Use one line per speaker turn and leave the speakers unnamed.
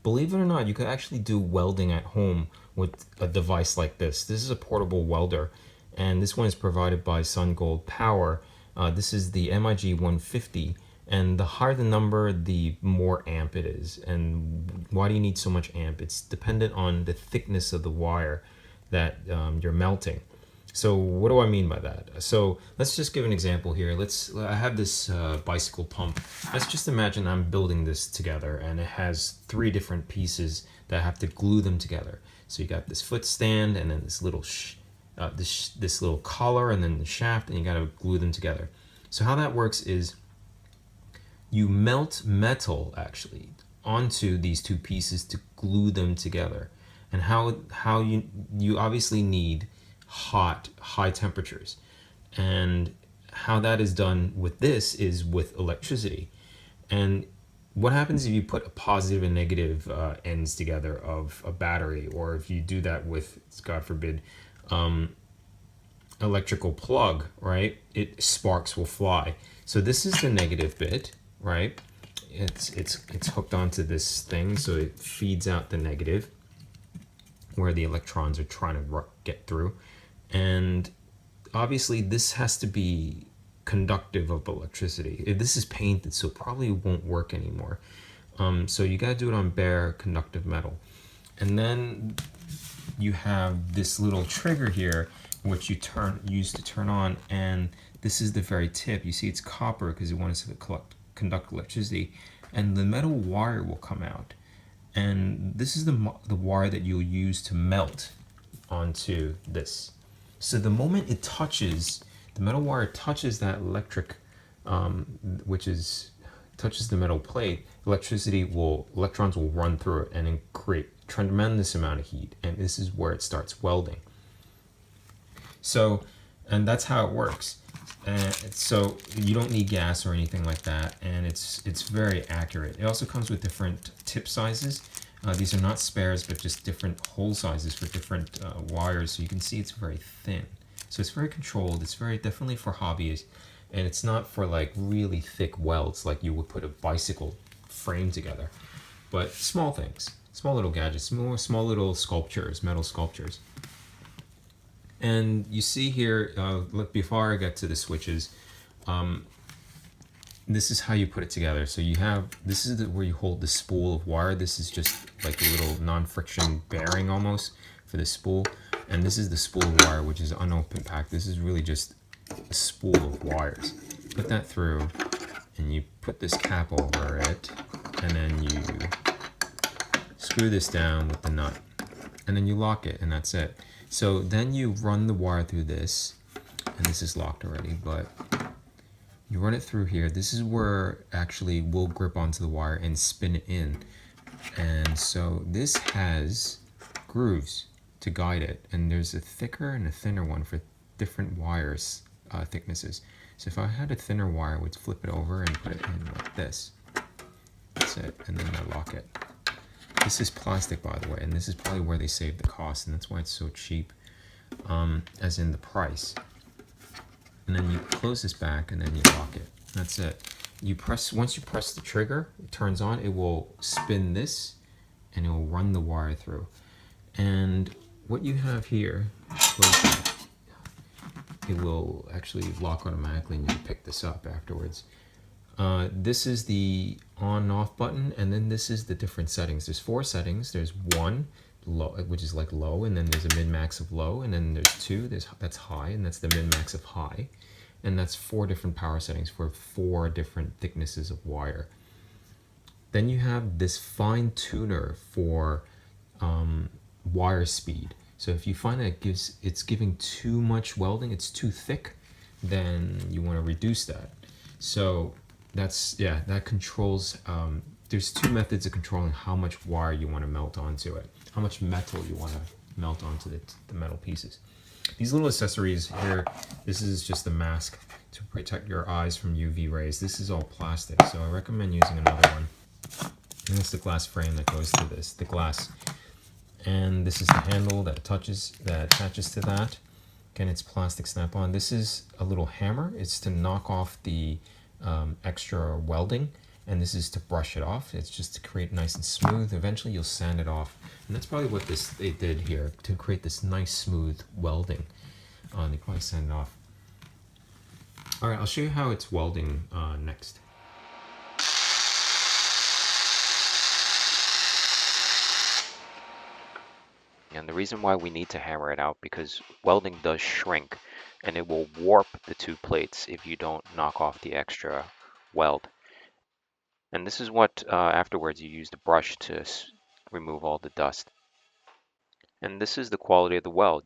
believe it or not, you could actually do welding at home with a device like this. This is a portable welder, and this one is provided by SUNGOLDPOWER. This is the MIG 150, and the higher the number, the more amp it is. And why do you need so much amp? It's dependent on the thickness of the wire that you're melting. So what do I mean by that? So let's just give an example here. I have this bicycle pump. Let's just imagine I'm building this together, and it has 3 different pieces that I have to glue them together. So you got this foot stand, and then this little this little collar, and then the shaft, and you got to glue them together. So how that works is you melt metal actually onto these 2 pieces to glue them together. And how you obviously need high temperatures, and how that is done with this is with electricity. And what happens if you put a positive and negative ends together of a battery, or if you do that with, God forbid, electrical plug, right? Sparks will fly. So this is the negative bit, right? It's hooked onto this thing, so it feeds out the negative where the electrons are trying to get through. And obviously this has to be conductive of electricity. This is painted, so it probably won't work anymore. So you got to do it on bare conductive metal. And then you have this little trigger here, which you use to turn on, and this is the very tip. You see it's copper because it wants to conduct electricity, and the metal wire will come out. And this is the wire that you'll use to melt onto this. So the moment it touches, the metal wire touches that electric, touches the metal plate, electrons will run through it and create tremendous amount of heat. And this is where it starts welding. So, and that's how it works. And so you don't need gas or anything like that, and it's very accurate. It also comes with different tip sizes. These are not spares, but just different hole sizes for different wires. So you can see it's very thin. So it's very controlled. It's very definitely for hobbyists, and it's not for like really thick welds like you would put a bicycle frame together. But small things, small little gadgets, small little sculptures, metal sculptures. And you see here, look, before I get to the switches, this is how you put it together. So you have, this is where you hold the spool of wire. This is just like a little non-friction bearing almost for the spool. And this is the spool of wire, which is unopened pack. This is really just a spool of wires. Put that through, and you put this cap over it, and then you screw this down with the nut, and then you lock it, and that's it. So then you run the wire through this, and this is locked already, but you run it through here. This is where actually we'll grip onto the wire and spin it in. And so this has grooves to guide it, and there's a thicker and a thinner one for different wires thicknesses. So if I had a thinner wire, I would flip it over and put it in like this. That's it, and then I lock it. This is plastic, by the way, and this is probably where they save the cost, and that's why it's so cheap, as in the price. And then you close this back, and then you lock it. That's it. Once you press the trigger, it turns on, it will spin this, and it will run the wire through. And what you have here, it will actually lock automatically, and you can pick this up afterwards. This is the on and off button, and then this is the different settings. There's 4 settings. There's 1, low, which is like low, and then there's a min-max of low, and then there's 2, that's high, and that's the min-max of high. And that's 4 different power settings for 4 different thicknesses of wire. Then you have this fine tuner for wire speed. So if you find that it's giving too much welding, it's too thick, then you want to reduce that. So that controls, there's 2 methods of controlling how much wire you want to melt onto it, how much metal you want to melt onto the metal pieces. These little accessories here, this is just a mask to protect your eyes from UV rays. This is all plastic, so I recommend using another one. And that's the glass frame that goes to this, the glass. And this is the handle that attaches to that. Again, it's plastic snap-on. This is a little hammer. It's to knock off the extra welding, and this is to brush it off. It's just to create nice and smooth. Eventually you'll sand it off, and that's probably what they did here to create this nice smooth welding. They probably sand it off. All right, I'll show you how it's welding next.
And the reason why we need to hammer it out, because welding does shrink and it will warp the two plates if you don't knock off the extra weld. And this is what afterwards you use the brush to remove all the dust. And this is the quality of the weld.